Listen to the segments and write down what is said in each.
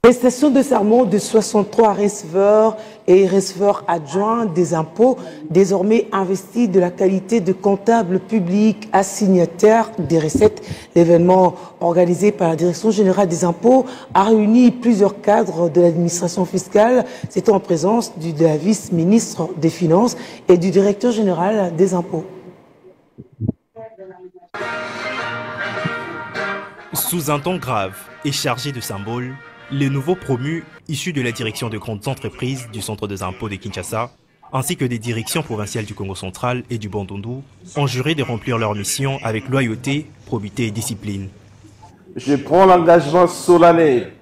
Prestation de serment de 63 receveurs et receveurs adjoints des impôts, désormais investis de la qualité de comptable public assignataire des recettes. L'événement organisé par la Direction générale des impôts a réuni plusieurs cadres de l'administration fiscale. C'était en présence de la vice-ministre des Finances et du directeur général des impôts. Sous un ton grave et chargé de symboles, les nouveaux promus, issus de la direction de grandes entreprises du centre des impôts de Kinshasa, ainsi que des directions provinciales du Congo central et du Bandundu, ont juré de remplir leur mission avec loyauté, probité et discipline. Je prends l'engagement solennel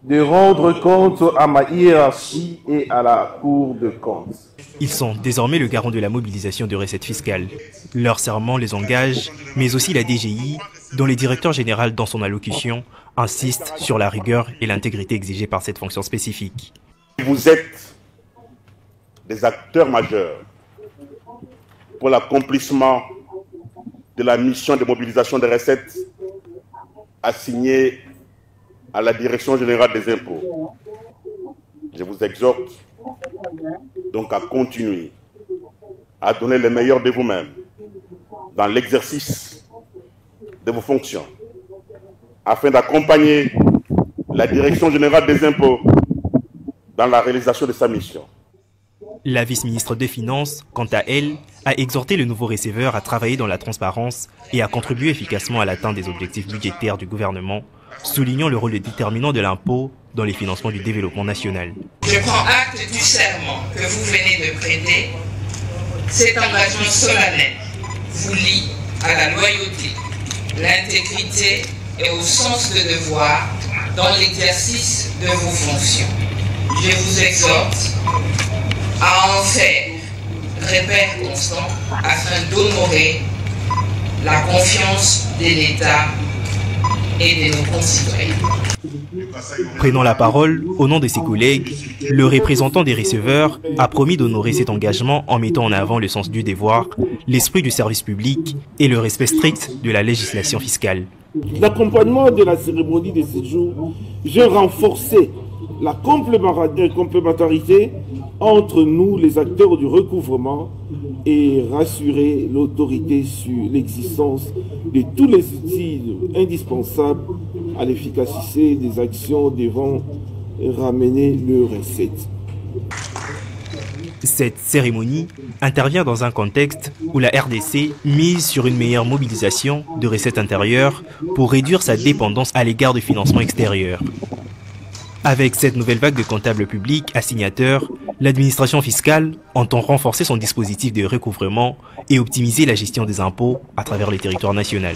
de rendre compte à ma hiérarchie et à la Cour de compte. Ils sont désormais le garant de la mobilisation de recettes fiscales. Leur serment les engage, mais aussi la DGI, dont le directeur général dans son allocution insiste sur la rigueur et l'intégrité exigées par cette fonction spécifique. Vous êtes des acteurs majeurs pour l'accomplissement de la mission de mobilisation des recettes assignée à la Direction générale des impôts. Je vous exhorte donc à continuer à donner le meilleur de vous-même dans l'exercice de vos fonctions afin d'accompagner la Direction générale des impôts dans la réalisation de sa mission. La vice-ministre des Finances, quant à elle, a exhorté le nouveau receveur à travailler dans la transparence et à contribuer efficacement à l'atteinte des objectifs budgétaires du gouvernement, soulignant le rôle déterminant de l'impôt dans les financements du développement national. Je prends acte du serment que vous venez de prêter. Cet engagement solennel vous lie à la loyauté, l'intégrité et au sens de devoir dans l'exercice de vos fonctions. Je vous exhorte à en faire repère constant afin d'honorer la confiance de l'État et de nos concitoyens. Prenant la parole au nom de ses collègues, le représentant des receveurs a promis d'honorer cet engagement en mettant en avant le sens du devoir, l'esprit du service public et le respect strict de la législation fiscale. L'accompagnement de la cérémonie de ce jour, j'ai renforcé la complémentarité entre nous, les acteurs du recouvrement, et rassurer l'autorité sur l'existence de tous les outils indispensables à l'efficacité des actions devant ramener leurs recettes. Cette cérémonie intervient dans un contexte où la RDC mise sur une meilleure mobilisation de recettes intérieures pour réduire sa dépendance à l'égard du financement extérieur. Avec cette nouvelle vague de comptables publics assignateurs, l'administration fiscale entend renforcer son dispositif de recouvrement et optimiser la gestion des impôts à travers le territoire national.